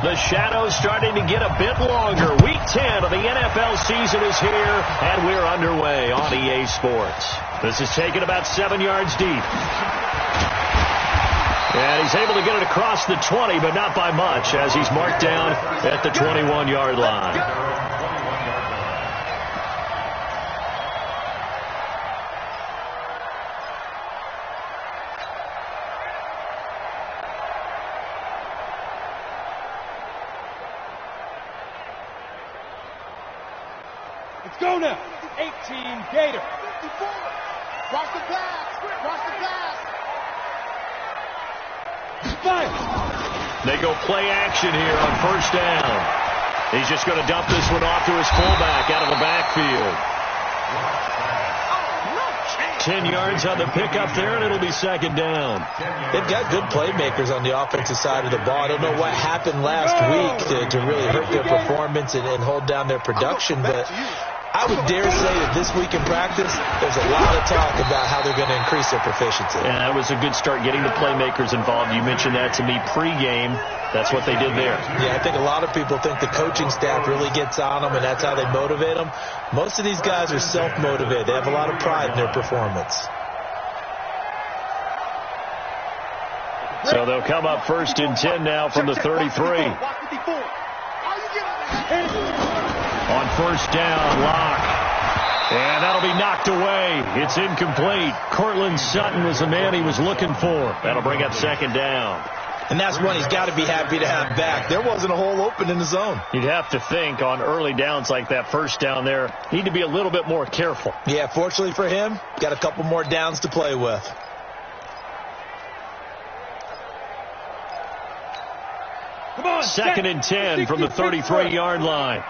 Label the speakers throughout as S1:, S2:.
S1: The shadow's starting to get a bit longer. Week 10 of the NFL season is here, and we're underway on EA Sports. This is taken about 7 yards deep. And he's able to get it across the 20, but not by much, as he's marked down at the 21-yard line.
S2: Let's go now. 18 Gator.
S3: 54. Cross the pass. Cross the pass.
S2: Fire.
S1: They go play action here on first down. He's just going to dump this one off to his fullback out of the backfield. 10 yards on the pickup there, and it'll be second down.
S4: They've got good playmakers on the offensive side of the ball. I don't know what happened last week to really hurt their performance and hold down their production, but I would dare say that this week in practice, there's a lot of talk about how they're going to increase their proficiency.
S1: Yeah, that was a good start getting the playmakers involved. You mentioned that to me pregame. That's what they did there.
S4: Yeah, I think a lot of people think the coaching staff really gets on them, and that's how they motivate them. Most of these guys are self-motivated. They have a lot of pride in their performance.
S1: So they'll come up first and 10 now from the 33. On first down, Locke. And that'll be knocked away. It's incomplete. Cortland Sutton was the man he was looking for. That'll bring up second down.
S4: And that's one he's got to be happy to have back. There wasn't a hole open in the zone.
S1: You'd have to think on early downs like that first down there, need to be a little bit more careful.
S4: Yeah, fortunately for him, got a couple more downs to play with.
S2: Come on,
S1: second and 10 from the 33-yard line.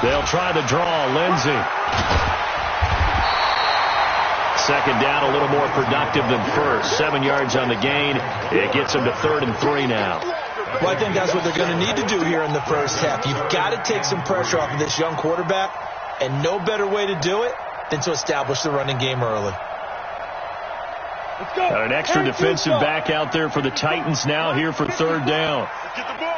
S1: They'll try the draw. Lindsey. Second down, a little more productive than first. 7 yards on the gain. It gets them to 3rd and 3 now.
S4: Well, I think that's what they're going to need to do here in the first half. You've got to take some pressure off of this young quarterback, and no better way to do it than to establish the running game early.
S1: Got an extra defensive back out there for the Titans now here for 3rd down.
S2: Get the ball.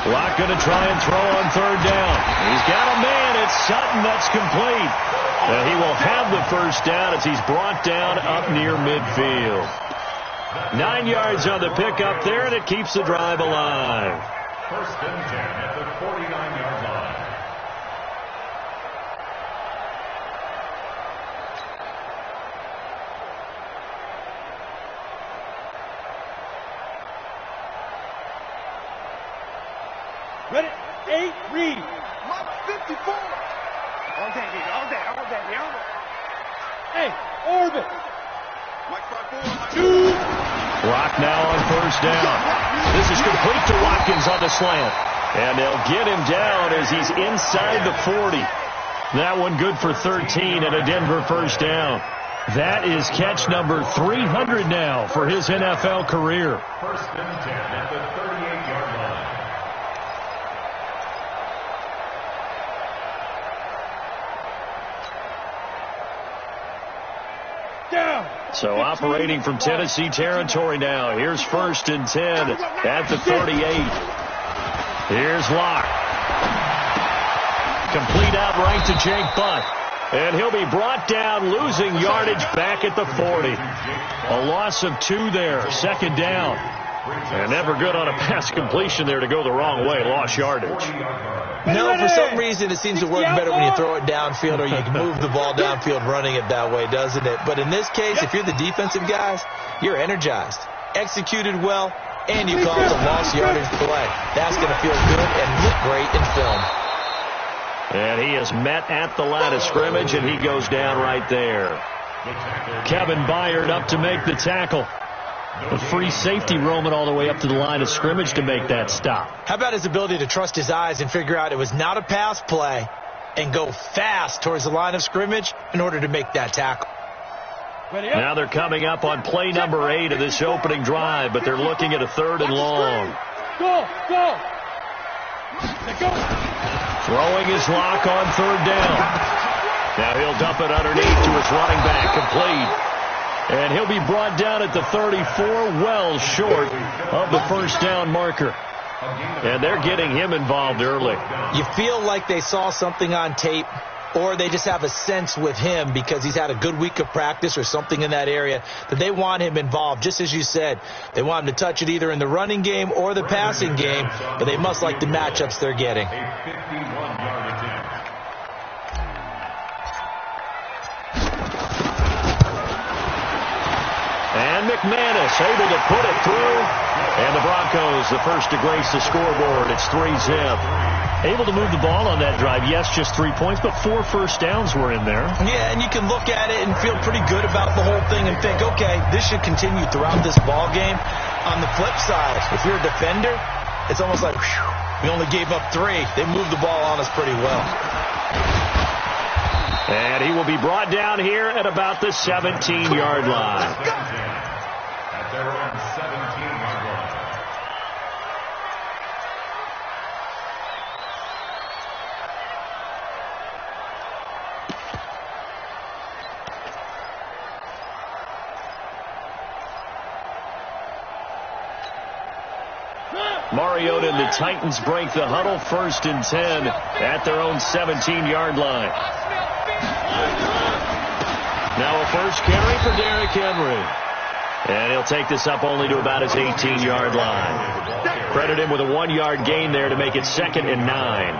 S1: Locke going to try and throw on 3rd down. He's got a man. It's Sutton. That's complete. He will have the first down as he's brought down up near midfield. 9 yards on the pickup there, and it keeps the drive alive.
S5: 1st and 10 at the 49-yard line.
S2: Ready? 8, read.
S3: Mike 54. All day, here.
S2: Hey, orbit.
S3: Mike 54.
S2: 2.
S1: Locke now on first down. This is complete to Watkins on the slant. And they'll get him down as he's inside the 40. That one good for 13 and a Denver first down. That is catch number 300 now for his NFL career.
S5: 1st and 10 at the 38-yard line.
S1: So operating from Tennessee territory now. Here's 1st and 10 at the 38. Here's Locke. Complete out right to Jake Butt. And he'll be brought down, losing yardage back at the 40. A loss of 2 there. 2nd down. And never good on a pass completion there to go the wrong way. Lost yardage.
S4: No, for some reason it seems to work better when you throw it downfield or you can move the ball downfield running it that way, doesn't it? But in this case, if you're the defensive guys, you're energized, executed well, and you caused a lost yardage play. That's going to feel good and look great in film.
S1: And he is met at the line of scrimmage, and he goes down right there. Kevin Byard up to make the tackle. A free safety roaming all the way up to the line of scrimmage to make that stop.
S4: How about his ability to trust his eyes and figure out it was not a pass play and go fast towards the line of scrimmage in order to make that tackle.
S1: Now they're coming up on play number 8 of this opening drive, but they're looking at a 3rd and long.
S2: Go.
S1: Throwing his Locke on 3rd down. Now he'll dump it underneath to his running back, complete. And he'll be brought down at the 34, well short of the first down marker. And they're getting him involved early.
S4: You feel like they saw something on tape, or they just have a sense with him because he's had a good week of practice or something in that area that they want him involved. Just as you said, they want him to touch it either in the running game or the passing game, but they must like the matchups they're getting.
S1: And McManus able to put it through. And the Broncos, the first to grace the scoreboard. It's 3-zip. Able to move the ball on that drive. Yes, just 3 points, but 4 first downs were in there.
S4: Yeah, and you can look at it and feel pretty good about the whole thing and think, okay, this should continue throughout this ball game. On the flip side, if you're a defender, it's almost like, whew, we only gave up 3. They moved the ball on us pretty well.
S1: And he will be brought down here at about the 17-yard line.
S5: At their own 17-yard line.
S1: Mariota and the Titans break the huddle, 1st and 10 at their own 17-yard line. Now a first carry for Derrick Henry. And he'll take this up only to about his 18-yard line. Credit him with a 1-yard gain there to make it 2nd and 9.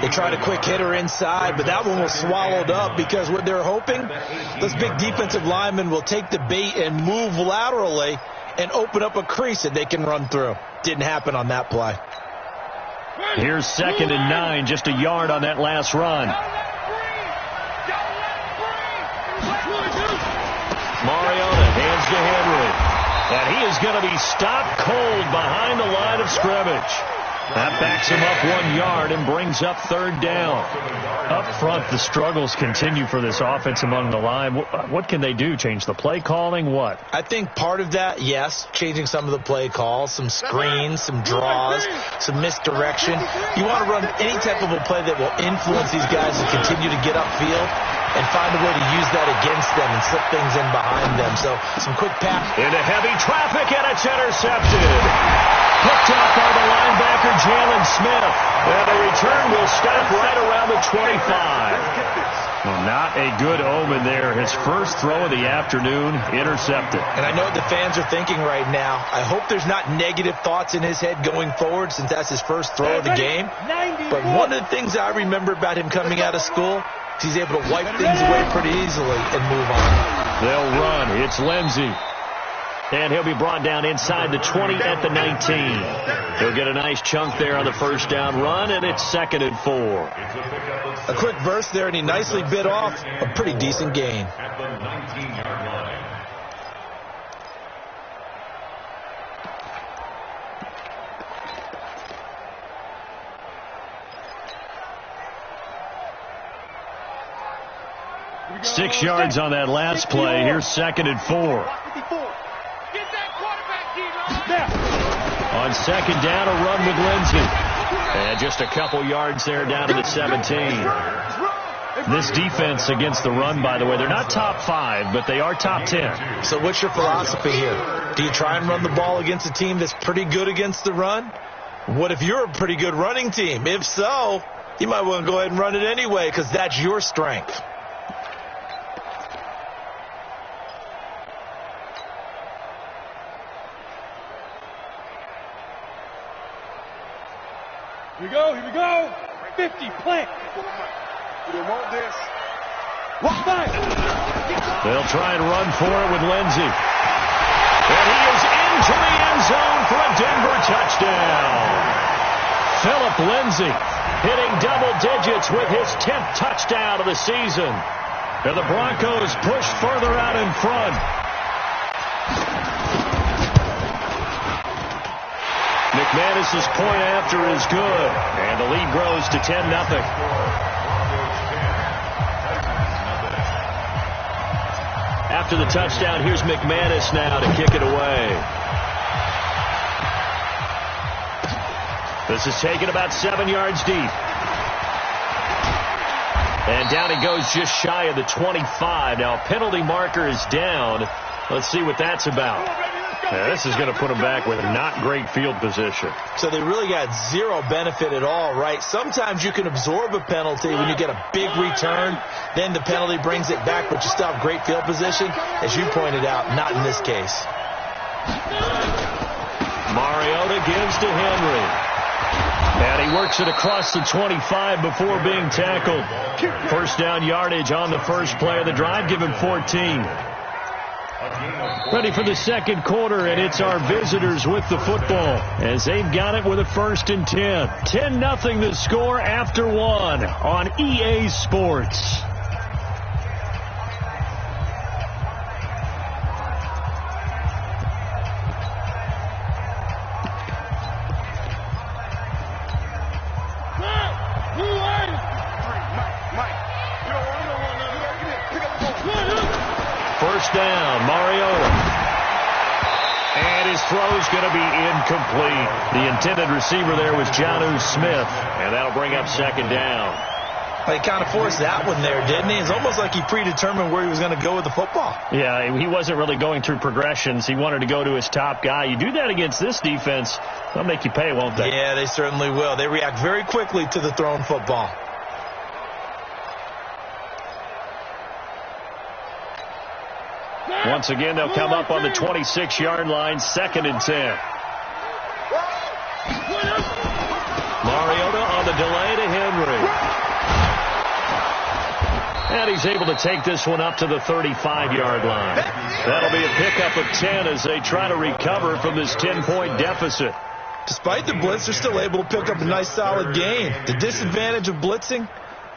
S4: They tried a quick hitter inside, but that one was swallowed up because what they're hoping, this big defensive lineman will take the bait and move laterally and open up a crease that they can run through. Didn't happen on that play.
S1: Here's 2nd and 9, just a yard on that last run. Mariota hands to Henry. And he is going to be stopped cold behind the line of scrimmage. That backs him up 1 yard and brings up 3rd down. Up front, the struggles continue for this offense among the line. What can they do? Change the play calling? What?
S4: I think part of that, yes, changing some of the play calls, some screens, some draws, some misdirection. You want to run any type of a play that will influence these guys to continue to get upfield and find a way to use that against them and slip things in behind them. So some quick pass.
S1: Into heavy traffic, and it's intercepted. Picked off by the linebacker, Jalen Smith. And the return will stop right around the 25. Well, not a good omen there. His first throw of the afternoon, intercepted.
S4: And I know what the fans are thinking right now. I hope there's not negative thoughts in his head going forward since that's his first throw of the game. But one of the things I remember about him coming out of school, he's able to wipe things away pretty easily and move on.
S1: They'll run. It's Lindsey. And he'll be brought down inside the 20 at the 19. He'll get a nice chunk there on the first down run, and it's 2nd and 4.
S4: A quick burst there, and he nicely bit off a pretty decent gain.
S5: At the 19-yard line.
S1: Six yards on that last play. Here's 2nd and 4. On 2nd down, a run with Lindsey. And just a couple yards there down to the 17. This defense against the run, by the way, they're not top 5, but they are top 10.
S4: So what's your philosophy here? Do you try and run the ball against a team that's pretty good against the run? What if you're a pretty good running team? If so, you might want to go ahead and run it anyway because that's your strength.
S2: Here we go, here we go. 50, plant. We don't want this. Walk by.
S1: They'll try and run for it with Lindsey. And he is into the end zone for a Denver touchdown. Phillip Lindsey hitting double digits with his 10th touchdown of the season. And the Broncos push further out in front. McManus's point after is good, and the lead grows to 10-0. After the touchdown, here's McManus now to kick it away. This is taken about 7 yards deep. And And down he goes just shy of the 25. Now, penalty marker is down. Let's see what that's about. Yeah, this is going to put them back with not great field position.
S4: So they really got zero benefit at all, right? Sometimes you can absorb a penalty when you get a big return. Then the penalty brings it back, but you still have great field position. As you pointed out, not in this case.
S1: Mariota gives to Henry. And he works it across the 25 before being tackled. First down yardage on the first play of the drive. Give him 14. Ready for the second quarter, and it's our visitors with the football as they've got it with a 1st and 10. 10-0 the score after 1 on EA Sports. First down, Mariota. And his throw's going to be incomplete. The intended receiver there was Jonnu Smith, and that'll bring up second down.
S4: He kind of forced that one there, didn't he? It's almost like he predetermined where he was going to go with the football.
S1: Yeah, he wasn't really going through progressions. He wanted to go to his top guy. You do that against this defense, they'll make you pay, won't they?
S4: Yeah, they certainly will. They react very quickly to the thrown football.
S1: Once again, they'll come up on the 26-yard line, 2nd and 10. Mariota on the delay to Henry. And he's able to take this one up to the 35-yard line. That'll be a pickup of 10 as they try to recover from this 10-point deficit.
S4: Despite the blitz, they're still able to pick up a nice solid gain. The disadvantage of blitzing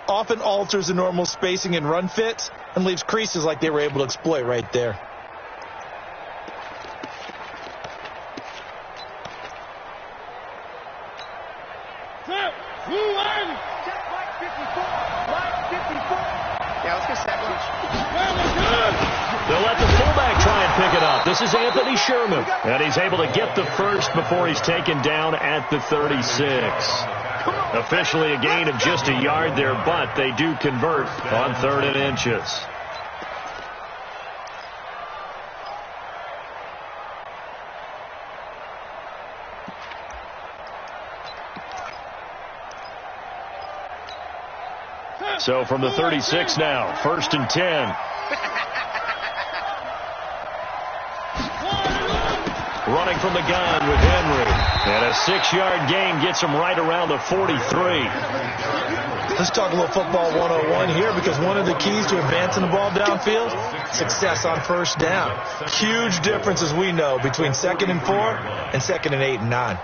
S4: often alters the normal spacing and run fits and leaves creases like they were able to exploit right there.
S1: They'll let the fullback try and pick it up. This is Anthony Sherman. And he's able to get the first before he's taken down at the 36. Officially a gain of just a yard there, but they do convert on 3rd and inches. So from the 36 now, 1st and 10. Running from the gun with Henry. And a 6-yard gain gets him right around the 43.
S4: Let's talk a little football 101 here, because one of the keys to advancing the ball downfield, success on first down. Huge difference, as we know, between 2nd and 4 and 2nd and 8 and 9.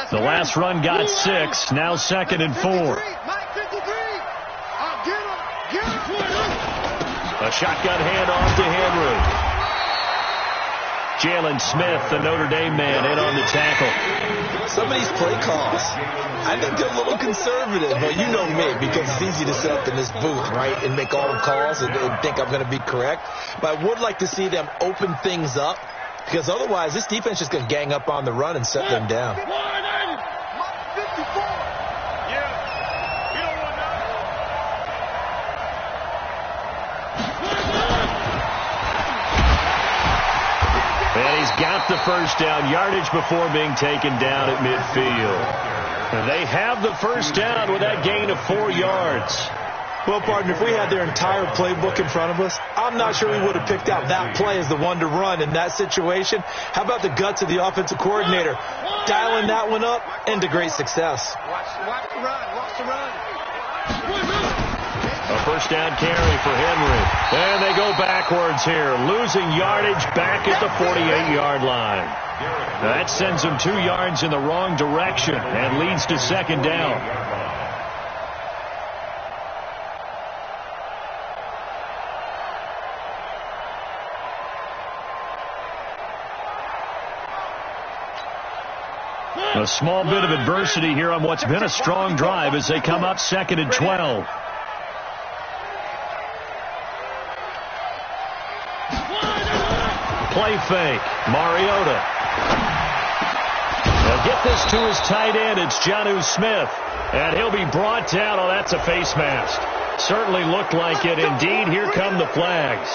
S1: The last run got 6. Now 2nd and 4. A shotgun handoff to Henry. Jalen Smith, the Notre Dame man, in on the tackle.
S4: Some of these play calls, I think they're a little conservative, but you know me, because it's easy to sit up in this booth, right, and make all the calls and think I'm going to be correct. But I would like to see them open things up, because otherwise this defense is going to gang up on the run and set them down.
S1: And he's got the first down, yardage before being taken down at midfield. They have the first down with that gain of 4 yards.
S4: Well, partner, if we had their entire playbook in front of us, I'm not sure we would have picked out that play as the one to run in that situation. How about the guts of the offensive coordinator? Dialing that one up into great success.
S3: Watch the run. Watch the run.
S1: A first down carry for Henry. And they go backwards here, losing yardage back at the 48-yard line. That sends them 2 yards in the wrong direction and leads to 2nd down. A small bit of adversity here on what's been a strong drive as they come up 2nd and 12. Play fake. Mariota. A get this to his tight end. It's Jonnu Smith. And he'll be brought down. Oh, that's a face mask. Certainly looked like it. Indeed, here come the flags.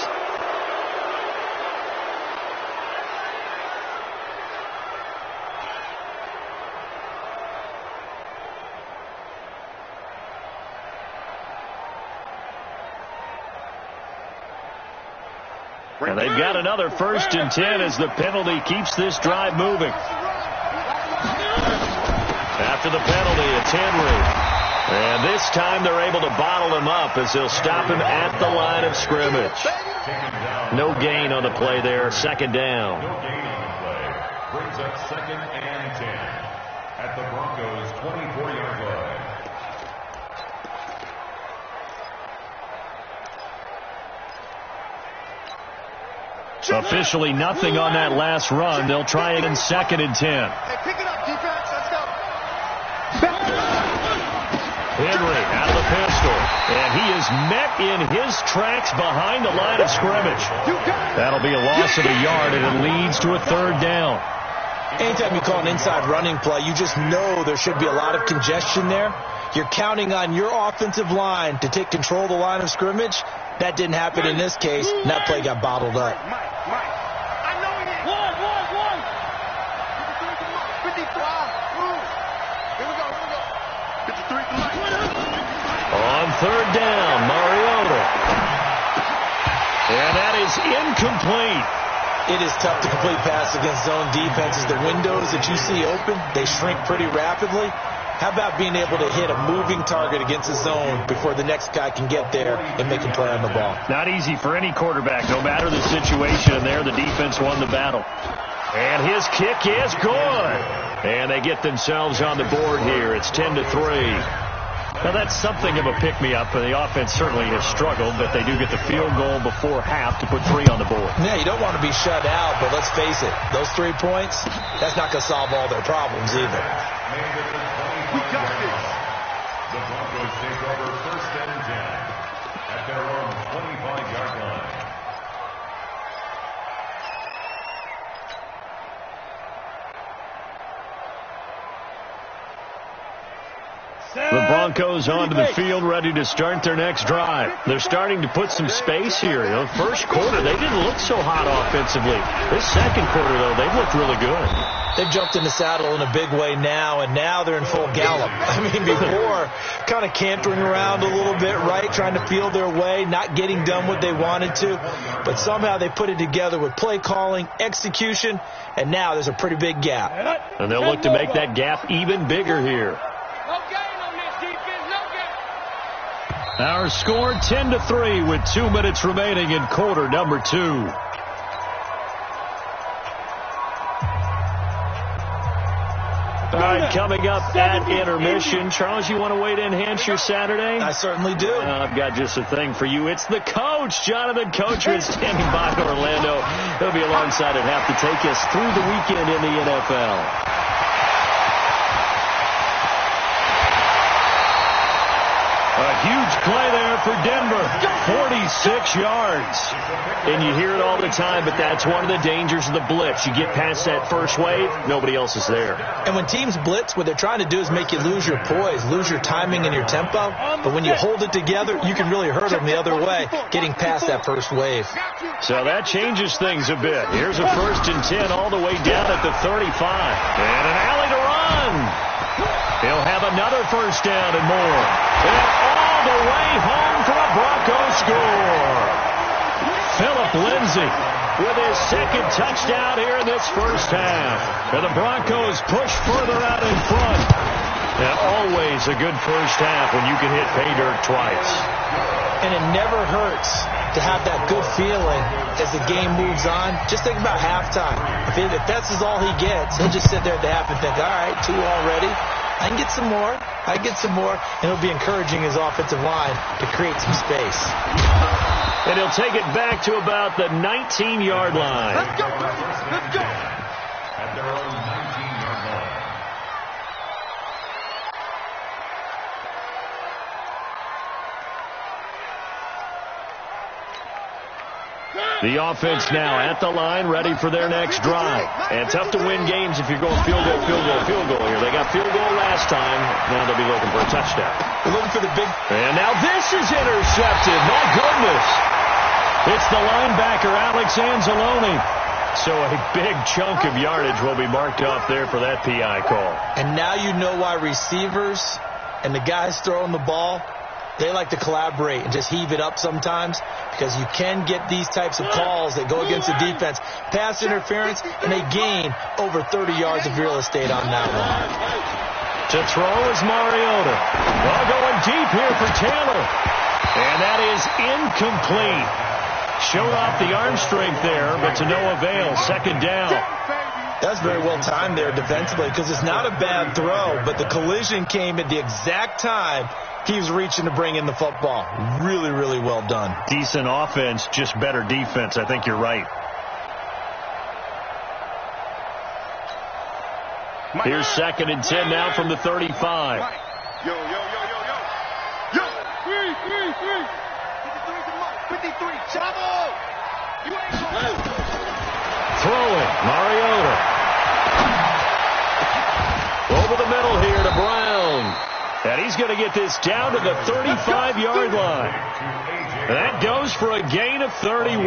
S1: And they've got another 1st and 10 as the penalty keeps this drive moving. After the penalty, it's Henry. And this time they're able to bottle him up as they'll stop him at the line of scrimmage. No gain on the play there. 2nd down.
S5: No gain on the play. Brings up 2nd and 10 at the Broncos' 24-yard line.
S1: Officially nothing on that last run. They'll try it in 2nd and 10.
S3: Hey, pick it up, defense. Let's go.
S1: Henry out of the pistol. And he is met in his tracks behind the line of scrimmage. That'll be a loss of a yard, and it leads to a 3rd down.
S4: Anytime you call an inside running play, you just know there should be a lot of congestion there. You're counting on your offensive line to take control of the line of scrimmage. That didn't happen in this case, and that play got bottled up.
S3: I know it is. One. 55. Here we go. 53 to
S1: On 3rd down, Mariota. And that is incomplete.
S4: It is tough to complete pass against zone defenses. The windows that you see open, they shrink pretty rapidly. How about being able to hit a moving target against a zone before the next guy can get there and make a play on the ball?
S1: Not easy for any quarterback, no matter the situation. And there, the defense won the battle. And his kick is good. And they get themselves on the board here. It's 10-3. Now, that's something of a pick-me-up, for the offense certainly has struggled, but they do get the field goal before half to put 3 on the board.
S4: Yeah, you don't want to be shut out, but let's face it, those 3 points, that's not going to solve all their problems either.
S5: We got this. The Broncos take over 1st and 10 at their own 25-yard line.
S1: The Broncos onto the field, ready to start their next drive. They're starting to put some space here. You know, 1st quarter, they didn't look so hot offensively. This 2nd quarter, though, they've looked really good.
S4: They've jumped in the saddle in a big way now, and now they're in full gallop. I mean, before, kind of cantering around a little bit, right, trying to feel their way, not getting done what they wanted to. But somehow they put it together with play calling, execution, and now there's a pretty big gap.
S1: And they'll look to make that gap even bigger here. Our score 10-3 with 2 minutes remaining in quarter number 2. All right, coming up at intermission. Charles, you want to wait to enhance your Saturday?
S4: I certainly do.
S1: I've got just a thing for you. It's the coach, Jonathan Coachman, is standing by in Orlando. He'll be alongside at half to take us through the weekend in the NFL. A huge play there for Denver, 46 yards. And you hear it all the time, but that's one of the dangers of the blitz. You get past that first wave, nobody else is there.
S4: And when teams blitz, what they're trying to do is make you lose your poise, lose your timing and your tempo. But when you hold it together, you can really hurt them the other way, getting past that first wave.
S1: So that changes things a bit. Here's a 1st and 10 all the way down at the 35. And an alley to run. He'll have another 1st down and more. And all the way home for a Broncos score. Phillip Lindsay with his 2nd touchdown here in this 1st half. And the Broncos push further out in front. And always a good 1st half when you can hit pay dirt twice.
S4: And it never hurts to have that good feeling as the game moves on. Just think about halftime. If that's all he gets, he'll just sit there at the half and think, all right, 2 already. I can get some more. And it'll be encouraging his offensive line to create some space.
S1: And he'll take it back to about the 19-yard line.
S3: Let's go.
S5: At their own 19-yard line.
S1: The offense now at the line, ready for their next drive. And tough to win games if you're going field goal, field goal, field goal here. They got field goal last time. Now they'll be looking for a touchdown.
S4: They're looking for the big...
S1: And now this is intercepted. My goodness. It's the linebacker, Alex Anzalone. So a big chunk of yardage will be marked off there for that PI call.
S4: And now you know why receivers and the guys throwing the ball, they like to collaborate and just heave it up sometimes, because you can get these types of calls that go against the defense. Pass interference, and they gain over 30 yards of real estate on that one.
S1: To throw is Mariota. Well, going deep here for Taylor. And that is incomplete. Showed off the arm strength there, but to no avail. Second down.
S4: That's very well timed there defensively, because it's not a bad throw, but the collision came at the exact time he was reaching to bring in the football. Really, really well done.
S1: Decent offense, just better defense. I think you're right. Here's 2nd and 10 now from the 35.
S3: Yo. 53, Chavo! You ain't
S1: Throwing, Mariota. Over the middle here to Brown. And he's going to get this down to the 35-yard line. That goes for a gain of 31.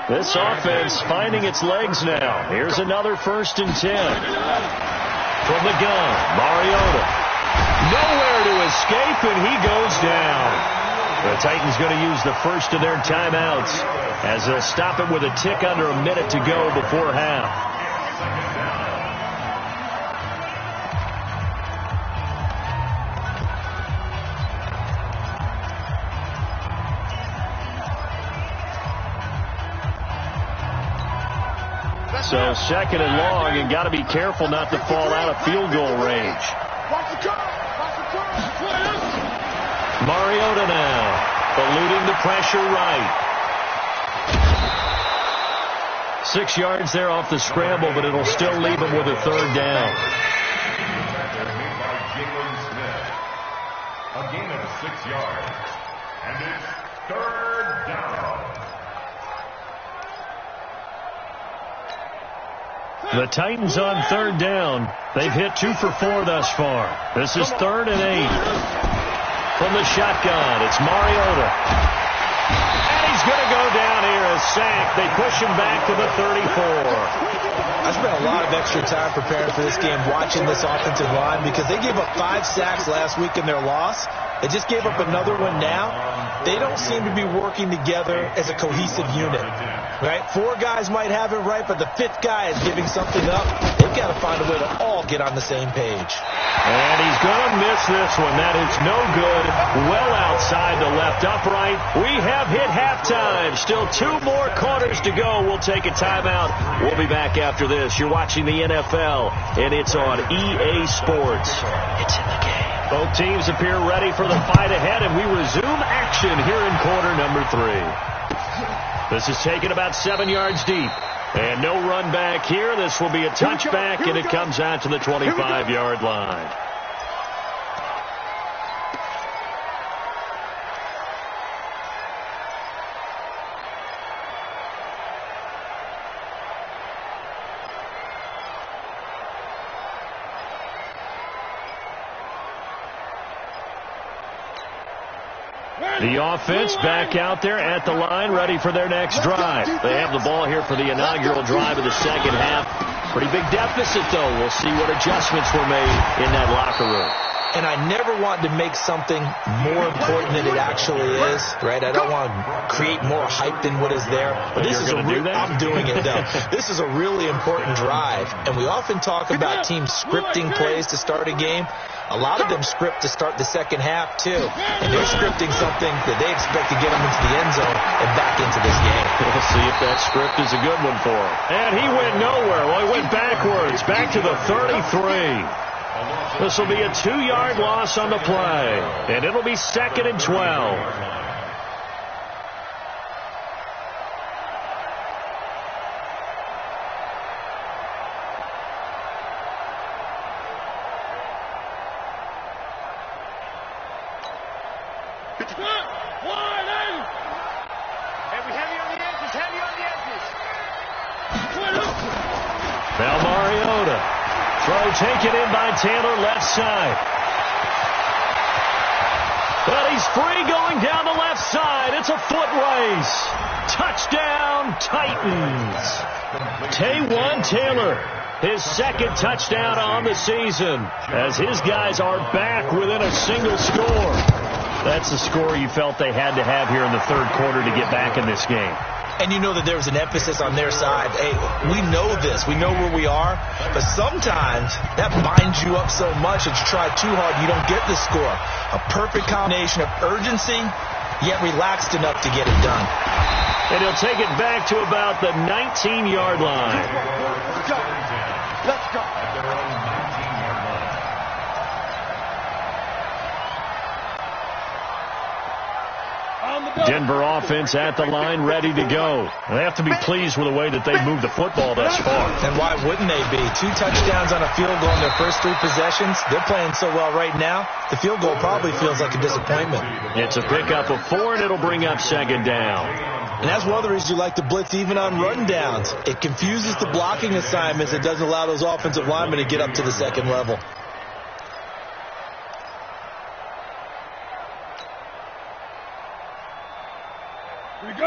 S1: This offense finding its legs now. Here's another 1st and 10. From the gun, Mariota. Nowhere to escape, and he goes down. The Titans going to use the first of their timeouts as they'll stop it with a tick under a minute to go before half. So 2nd and long, and got to be careful not to fall out of field goal range. Mariota now, eluding the pressure right. 6 yards there off the scramble, but it'll still leave him with a 3rd down.
S5: A gain of 6 yards. And it's 3rd down.
S1: The Titans on 3rd down. They've hit 2 for 4 thus far. This is 3rd and 8. From the shotgun, it's Mariota. And he's going to go down here, a sack. They push him back to the 34.
S4: I spent a lot of extra time preparing for this game, watching this offensive line, because they gave up 5 sacks last week in their loss. They just gave up another one now. They don't seem to be working together as a cohesive unit. Right? 4 guys might have it right, but the 5th guy is giving something up. They've got to find a way to all get on the same page.
S1: And he's going to miss this one. That is no good. Well outside the left upright. We have hit halftime. Still 2 more quarters to go. We'll take a timeout. We'll be back after this. You're watching the NFL, and it's on EA Sports. It's in the game. Both teams appear ready for the fight ahead, and we resume action here in quarter number 3. This is taken about 7 yards deep. And no run back here. This will be a touchback, and it comes out to the 25-yard line. The offense back out there at the line, ready for their next drive. They have the ball here for the inaugural drive of the second half. Pretty big deficit, though. We'll see what adjustments were made in that locker room.
S4: And I never want to make something more important than it actually is, right? I don't want to create more hype than what is there. But this is I'm doing it, though. This is a really important drive. And we often talk about teams scripting plays to start a game. A lot of them script to start the second half, too. And they're scripting something that they expect to get them into the end zone and back into this game.
S1: We'll see if that script is a good one for him. And he went nowhere. Well, he went backwards, back to the 33. This will be a 2-yard loss on the play. And it'll be 2nd and 12. Now Mariota. Throw taken in by Taylor, left side. But he's free going down the left side. It's a foot race. Touchdown, Titans. Taywan Taylor, his second touchdown on the season, as his guys are back within a single score. That's the score you felt they had to have here in the third quarter to get back in this game.
S4: And you know that there was an emphasis on their side. Hey, we know this. We know where we are. But sometimes that binds you up so much that you try too hard, you don't get the score. A perfect combination of urgency, yet relaxed enough to get it done.
S1: And he'll take it back to about the 19-yard line.
S3: Let's go. Let's go.
S5: At their own 19-yard line.
S1: Denver offense at the line, ready to go. They have to be pleased with the way that they've moved the football thus far.
S4: And why wouldn't they be? 2 touchdowns on a field goal in their first 3 possessions. They're playing so well right now, the field goal probably feels like a disappointment.
S1: It's a pickup of 4, and it'll bring up second down.
S4: And that's one of the reasons you like to blitz even on run downs. It confuses the blocking assignments. It doesn't allow those offensive linemen to get up to the second level.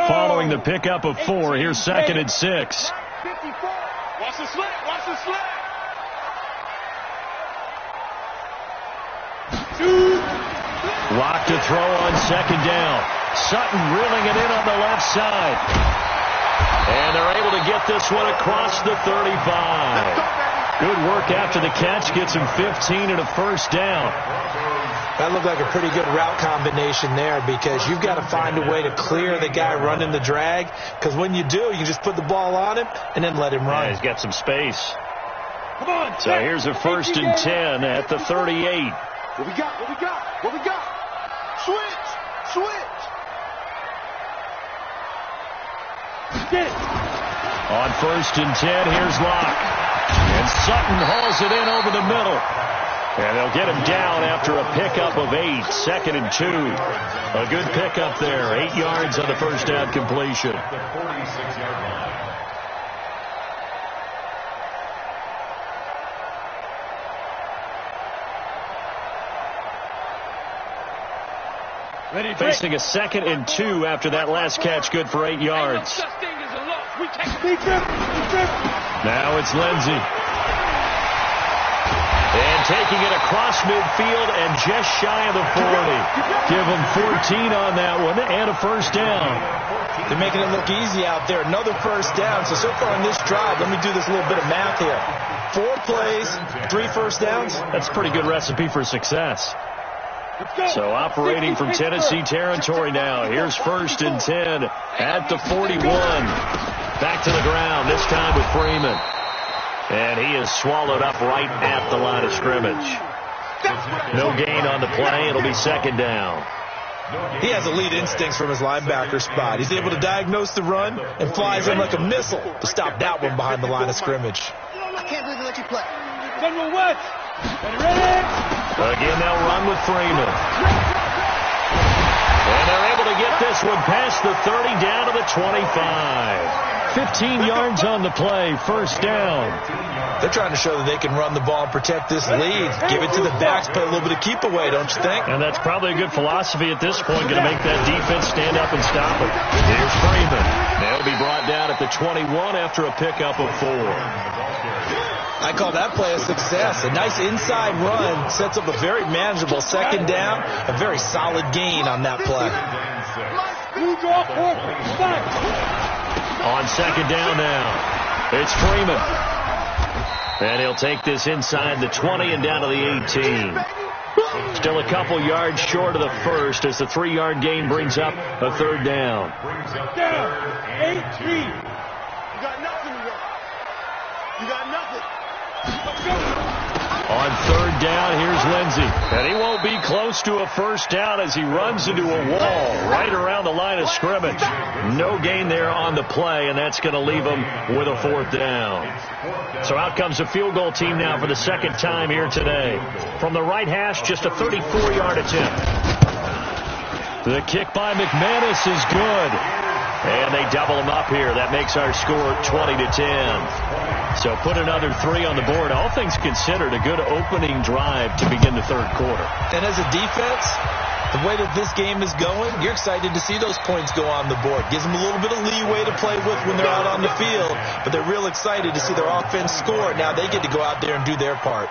S1: Following the pickup of 4, here's second and 6.
S3: 54. Watch the slant. Watch the slant.
S1: Lock to throw on second down. Sutton reeling it in on the left side. And they're able to get this one across the 35. Good work after the catch. Gets him 15 and a first down.
S4: That looked like a pretty good route combination there, because you've got to find a way to clear the guy running the drag, because when you do, you just put the ball on him and then let him run.
S1: Yeah, he's got some space.
S3: Come on.
S1: So here's a first and 10 at the 38.
S3: What we got? What we got? What we got? Switch. Switch. Get it.
S1: On first and 10, here's Locke. And Sutton hauls it in over the middle. And they'll get him down after a pickup of 8, second and 2. A good pickup there, 8 yards on the first down completion.
S5: The 46-yard line.
S1: Facing a second and 2 after that last catch, good for 8 yards. Now it's Lindsey. And taking it across midfield and just shy of the 40. Give him 14 on that one and a first down.
S4: They're making it look easy out there. Another first down. So far on this drive, let me do this little bit of math here. 4 plays, 3 first downs.
S1: That's a pretty good recipe for success. So operating from Tennessee territory now. Here's first and 10 at the 41. Back to the ground, this time with Freeman. And he is swallowed up right at the line of scrimmage. No gain on the play. It'll be second down.
S4: He has elite instincts from his linebacker spot. He's able to diagnose the run and flies in like a missile to stop that one behind the line of scrimmage.
S3: I can't believe they let you play.
S2: General West. Ready?
S1: Again, they'll run with Freeman. And they're able to get this one past the 30 down to the 25. 15 yards on the play, first down.
S4: They're trying to show that they can run the ball and protect this lead. Give it to the backs, play a little bit of keep away, don't you think?
S1: And that's probably a good philosophy at this point, going to make that defense stand up and stop it. Here's Freeman. They'll be brought down at the 21 after a pickup of 4.
S4: I call that play a success. A nice inside run sets up a very manageable second down, a very solid gain on that play.
S1: On second down now, it's Freeman. And he'll take this inside the 20 and down to the 18. Still a couple yards short of the first as the 3-yard gain brings up a third down.
S2: Down. 18.
S3: You got nothing to go. You got nothing.
S1: On third down, here's Lindsey. And he won't be close to a first down as he runs into a wall right around the line of scrimmage. No gain there on the play, and that's going to leave him with a fourth down. So out comes the field goal team now for the second time here today. From the right hash, just a 34-yard attempt. The kick by McManus is good. And they double him up here. That makes our score 20-10. So put another 3 on the board. All things considered, a good opening drive to begin the third quarter.
S4: And as a defense, the way that this game is going, you're excited to see those points go on the board. Gives them a little bit of leeway to play with when they're out on the field, but they're real excited to see their offense score. Now they get to go out there and do their part.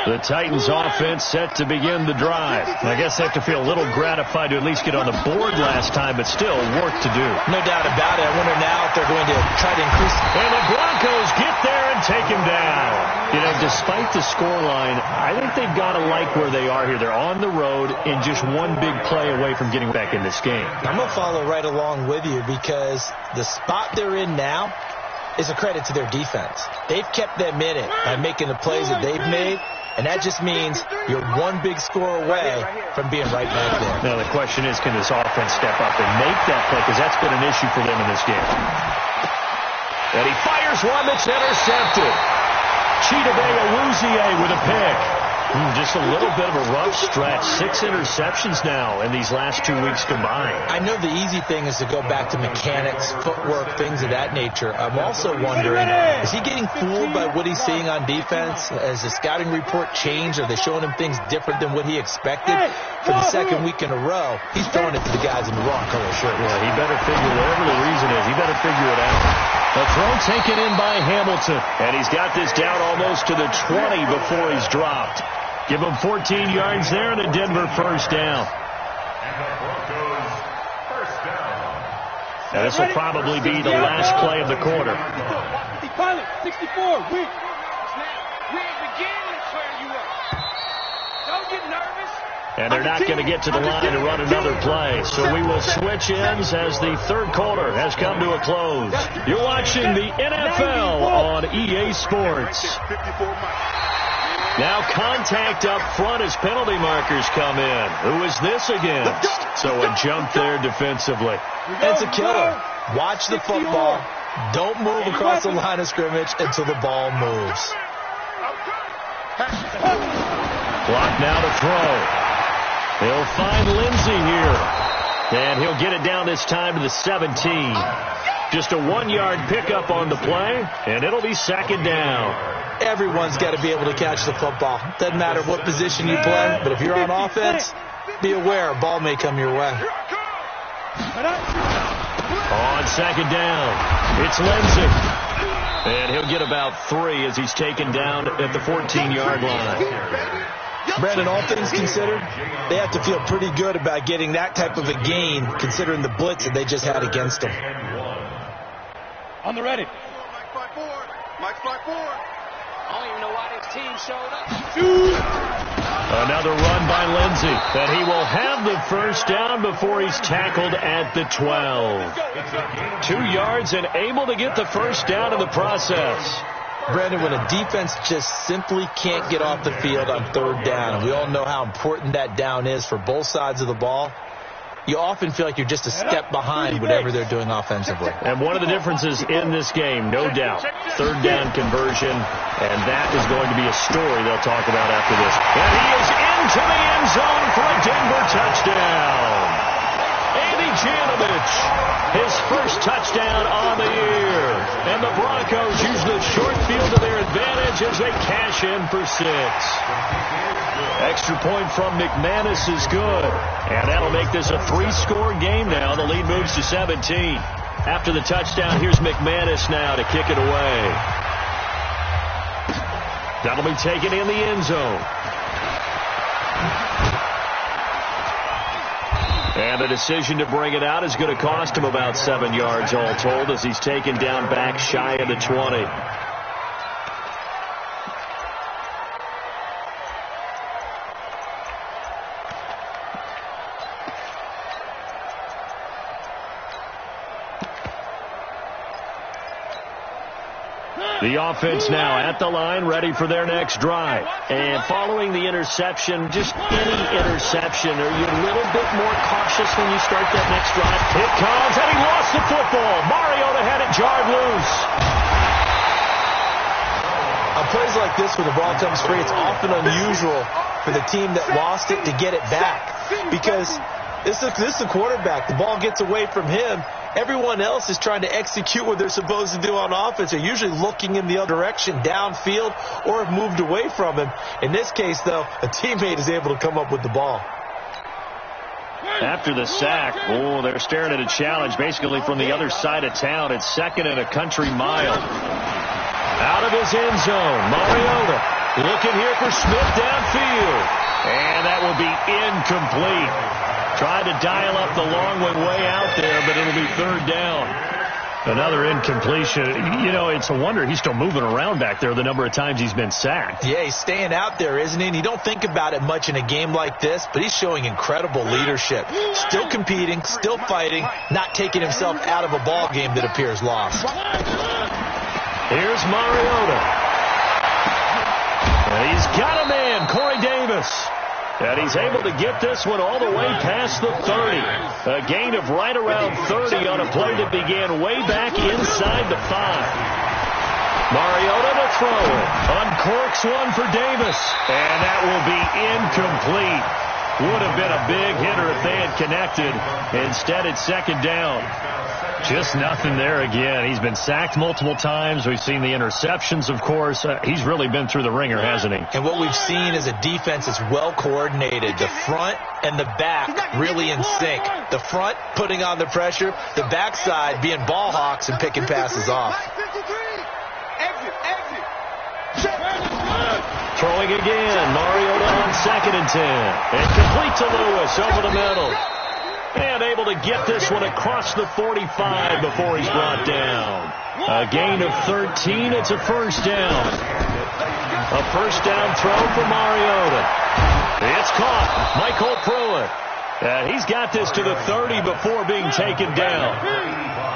S1: The Titans offense set to begin the drive. I guess they have to feel a little gratified to at least get on the board last time, but still work to do.
S4: No doubt about it. I wonder now if they're going to try to increase.
S1: And the Broncos get there and take him down. You know, despite the scoreline, I think they've got to like where they are here. They're on the road and just one big play away from getting back in this game.
S4: I'm going to follow right along with you because the spot they're in now is a credit to their defense. They've kept them in it by making the plays that they've made. And that just means you're one big score away from being right back there.
S1: Now, the question is, can this offense step up and make that play? Because that's been an issue for them in this game. And he fires one that's intercepted. Chidobe Awuzie with a pick. Just a little bit of a rough stretch. 6 interceptions now in these last 2 weeks combined.
S4: I know the easy thing is to go back to mechanics, footwork, things of that nature. I'm also wondering, is he getting fooled by what he's seeing on defense? Has the scouting report changed? Are they showing him things different than what he expected? For the second week in a row, he's throwing it to the guys in the wrong color shirts.
S1: Yeah, he better figure, whatever the reason is, he better figure it out. The throw taken in by Hamilton. And he's got this down almost to the 20 before he's dropped. Give him 14 yards there and a Denver first down.
S5: And the Broncos first down.
S1: Now this will probably be the last play of the quarter.
S2: Pilot, 64, we.
S3: Don't get nervous.
S1: And they're not going to get to the line to run another play. So we will switch ends as the third quarter has come to a close. You're watching the NFL on EA Sports. Now contact up front as penalty markers come in. Who is this against? So a jump there defensively.
S4: It's a killer. Watch the football. Don't move across the line of scrimmage until the ball moves.
S1: Clock now to throw. He'll find Lindsey here. And he'll get it down this time to the 17. Just a 1-yard pickup on the play, and it'll be second down.
S4: Everyone's got to be able to catch the football. Doesn't matter what position you play, but if you're on offense, be aware a ball may come your way.
S1: On second down, it's Lindsey. And he'll get about 3 as he's taken down at the 14-yard line.
S4: Brandon, all things considered, they have to feel pretty good about getting that type of a gain considering the blitz that they just had against them.
S2: On the ready.
S3: Mike fly forward. Mike fly forward.
S6: I don't even know why this team showed up.
S1: Another run by Lindsey. And he will have the first down before he's tackled at the 12. 2 yards and able to get the first down in the process.
S4: Brandon, when a defense just simply can't get off the field on third down, and we all know how important that down is for both sides of the ball, you often feel like you're just a step behind whatever they're doing offensively.
S1: And one of the differences in this game, no doubt, third down conversion, and that is going to be a story they'll talk about after this. And he is into the end zone for a Denver touchdown. Andy Janovich, his first touchdown on the year. And the Broncos use the short field to their advantage as they cash in for 6. Extra point from McManus is good. And that'll make this a 3-score game now. The lead moves to 17. After the touchdown, here's McManus now to kick it away. That'll be taken in the end zone. And the decision to bring it out is going to cost him about 7 yards all told as he's taken down back shy of the 20. The offense now at the line, ready for their next drive. And following the interception, just any interception, are you a little bit more cautious when you start that next drive? It comes, and he lost the football. Mariota had it jarred loose.
S4: On plays like this, when the ball comes free, it's often unusual for the team that lost it to get it back. Because this is a quarterback. The ball gets away from him. Everyone else is trying to execute what they're supposed to do on offense. They're usually looking in the other direction, downfield, or have moved away from him. In this case, though, a teammate is able to come up with the ball.
S1: After the sack, they're staring at a challenge basically from the other side of town. It's 2nd and a country mile. Out of his end zone, Mariota looking here for Smith downfield. And that will be incomplete. Tried to dial up the long one way out there, but it'll be 3rd down. Another incompletion. You know, it's a wonder he's still moving around back there the number of times he's been sacked.
S4: Yeah, he's staying out there, isn't he? And you don't think about it much in a game like this, but he's showing incredible leadership. Still competing, still fighting, not taking himself out of a ball game that appears lost.
S1: Here's Mariota. And he's got a man, Corey Davis. And he's able to get this one all the way past the 30. A gain of right around 30 on a play that began way back inside the 5. Mariota to throw it. Uncorks one for Davis. And that will be incomplete. Would have been a big hitter if they had connected. Instead, it's 2nd down. Just nothing there again. He's been sacked multiple times. We've seen the interceptions, of course. He's really been through the ringer, hasn't he?
S4: And what we've seen is a defense that's well coordinated. The front and the back really in sync. The front putting on the pressure. The backside being ball hawks and picking passes off.
S1: Throwing again. Mariota on 2nd and 10. And complete to Lewis over the middle. And able to get this one across the 45 before he's brought down. A gain of 13. It's a 1st down. A 1st down throw for Mariota. It's caught. Michael Pruitt. And he's got this to the 30 before being taken down.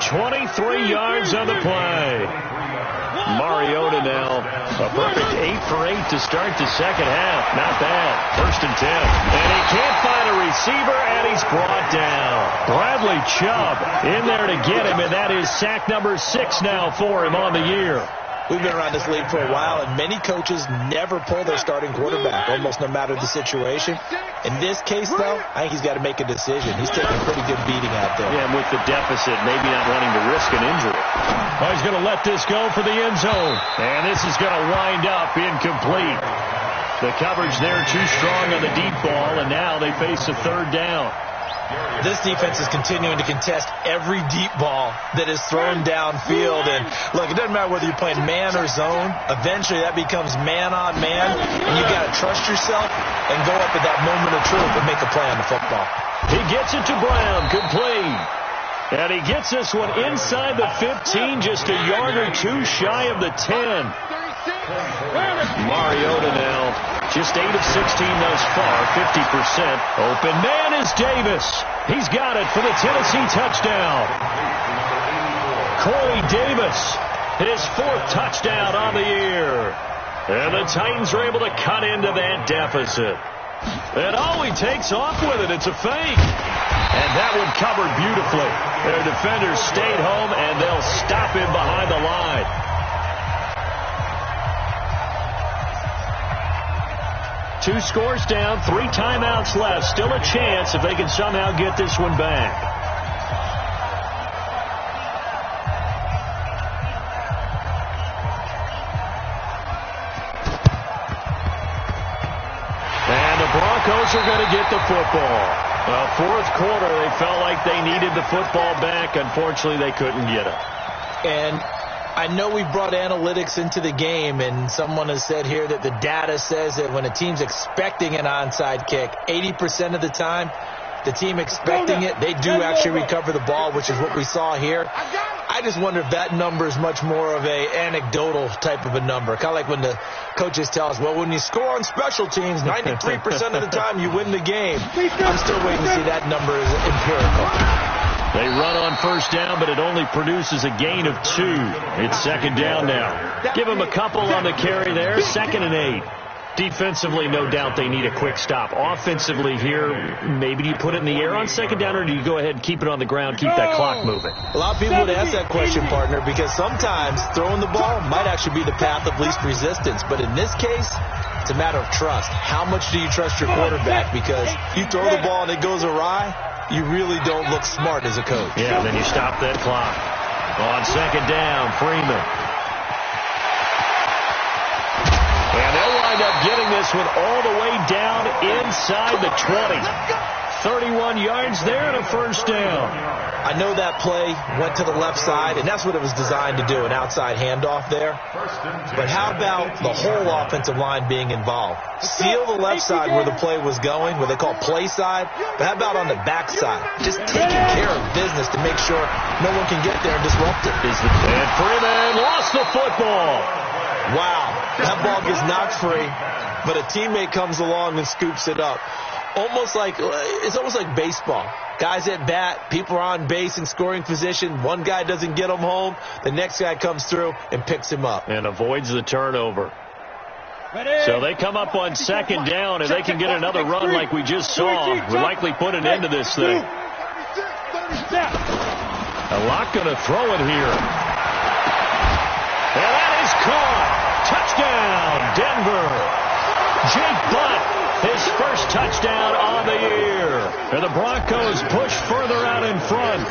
S1: 23 yards on the play. Mariota now a perfect 8 for 8 to start the 2nd half. Not bad. 1st and 10. And he can't find a receiver, and he's brought down. Bradley Chubb in there to get him, and that is sack number 6 now for him on the year.
S4: We've been around this league for a while, and many coaches never pull their starting quarterback, almost no matter the situation. In this case, though, I think he's got to make a decision. He's taking a pretty good beating out there.
S1: Yeah, and with the deficit, maybe not wanting to risk an injury. Oh, he's going to let this go for the end zone. And this is going to wind up incomplete. The coverage there too strong on the deep ball, and now they face a 3rd down.
S4: This defense is continuing to contest every deep ball that is thrown downfield. And, look, it doesn't matter whether you're playing man or zone. Eventually, that becomes man-on-man, and you've got to trust yourself and go up at that moment of truth and make a play on the football.
S1: He gets it to Brown, complete. And he gets this one inside the 15, just a yard or two shy of the 10. Mariota now just 8 of 16 thus far, 50%. Open man is Davis. He's got it for the Tennessee touchdown. Corey Davis, his 4th touchdown on the year. And the Titans are able to cut into that deficit. And he takes off with it. It's a fake. And that one covered beautifully. Their defenders stayed home, and they'll stop him behind the line. Two scores down, 3 timeouts left. Still a chance if they can somehow get this one back. And the Broncos are going to get the football. 4th quarter, they felt like they needed the football back. Unfortunately, they couldn't get it.
S4: And I know we brought analytics into the game, and someone has said here that the data says that when a team's expecting an onside kick, 80% of the time, the team expecting it, they do actually recover the ball, which is what we saw here. I just wonder if that number is much more of a anecdotal type of a number. Kind of like when the coaches tell us, well, when you score on special teams, 93% of the time you win the game. I'm still waiting to see that number is empirical.
S1: They run on 1st down, but it only produces a gain of 2. It's 2nd down now. Give them a couple on the carry there. 2nd and 8. Defensively, no doubt they need a quick stop. Offensively here, maybe do you put it in the air on 2nd down, or do you go ahead and keep it on the ground, keep that clock moving?
S4: A lot of people would ask that question, partner, because sometimes throwing the ball might actually be the path of least resistance. But in this case, It's a matter of trust. How much do you trust your quarterback? Because you throw the ball and it goes awry, you really don't look smart as a coach.
S1: Yeah, then you stop that clock. On second down, Freeman. And they'll wind up getting this one all the way down inside the 20. 31 yards there and a first down.
S4: I know that play went to the left side, and that's what it was designed to do, an outside handoff there. But how about the whole offensive line being involved? Seal the left side where the play was going, what they call play side, but how about on the back side? Just taking care of business to make sure no one can get there and disrupt it.
S1: And Freeman lost the football.
S4: Wow, that ball gets knocked free, but a teammate comes along and scoops it up. It's almost like baseball. Guys at bat, people are on base in scoring position. One guy doesn't get him home. The next guy comes through and picks him up.
S1: And avoids the turnover. So they come up on second down, and they can get another run like we just saw. We'll likely put an end to this thing. A lot going to throw it here. And that is caught. Touchdown, Denver. Jake Butt, his first touchdown on the year. And the Broncos push further out in front.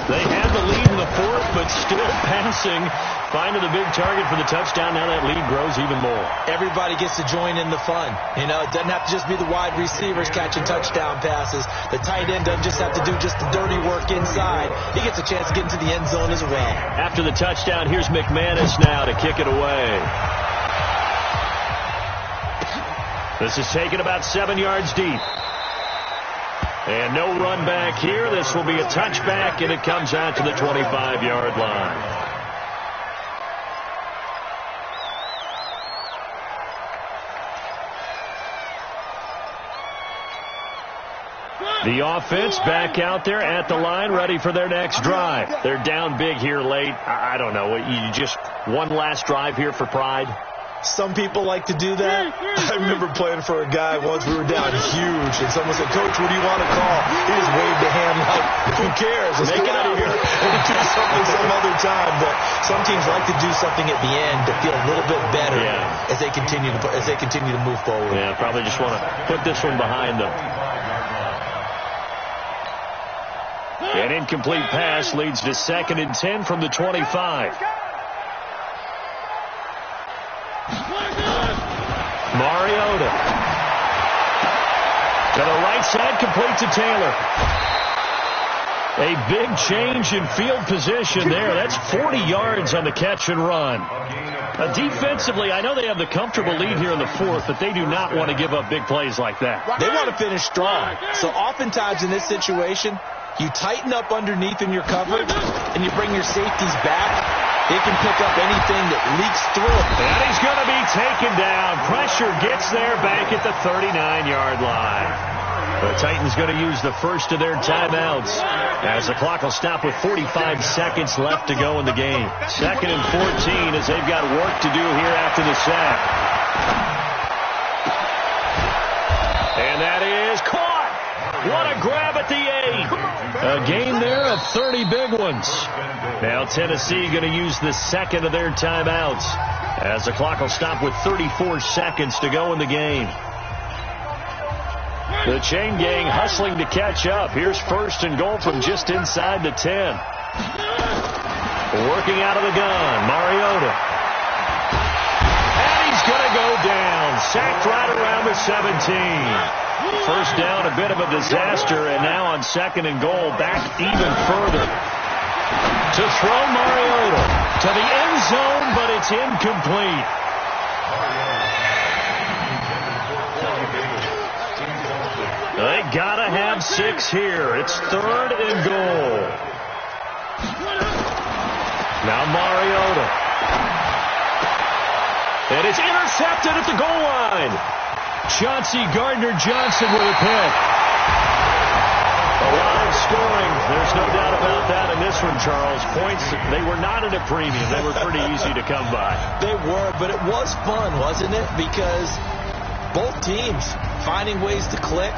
S1: They had the lead in the fourth, but still passing. Finding the big target for the touchdown. Now that lead grows even more.
S4: Everybody gets to join in the fun. You know, it doesn't have to just be the wide receivers catching touchdown passes. The tight end doesn't just have to do just the dirty work inside. He gets a chance to get into the end zone as well.
S1: After the touchdown, here's McManus now to kick it away. This is taken about 7 yards deep. And no run back here. This will be a touchback, and it comes out to the 25-yard line. The offense back out there at the line, ready for their next drive. They're down big here late. I don't know. You just one last drive here for pride?
S4: Some people like to do that. I remember playing for a guy once. We were down huge, and someone said, "Coach, what do you want to call?" He just waved a hand like, "Who cares? Let's get out of here and do something some other time." But some teams like to do something at the end to feel a little bit better as they continue to move forward.
S1: Yeah, probably just want to put this one behind them. An incomplete pass leads to 2nd and 10 from the 25. Mariota. To the right side, complete to Taylor. A big change in field position there. That's 40 yards on the catch and run. Defensively, I know they have the comfortable lead here in the fourth, but they do not want to give up big plays like that.
S4: They want to finish strong. So oftentimes in this situation, you tighten up underneath in your coverage, and you bring your safeties back. They can pick up anything that leaks through it.
S1: And he's going to be taken down. Pressure gets there back at the 39-yard line. The Titans going to use the first of their timeouts as the clock will stop with 45 seconds left to go in the game. 2nd and 14 as they've got work to do here after the sack. And that is caught. What a grab at the 8. A gain there of 30 big ones. Now Tennessee going to use the second of their timeouts as the clock will stop with 34 seconds to go in the game. The chain gang hustling to catch up. Here's 1st and goal from just inside the 10. Working out of the gun, Mariota. And he's going to go down. Sacked right around the 17. First down, a bit of a disaster, and now on 2nd and goal, back even further. To throw Mariota to the end zone, but it's incomplete. They gotta have 6 here. It's 3rd and goal. Now Mariota. And it's intercepted at the goal line. Chauncey Gardner-Johnson with a pick. A lot of scoring. There's no doubt about that in this one, Charles. Points, they were not at a premium. They were pretty easy to come by.
S4: They were, but it was fun, wasn't it? Because both teams finding ways to click.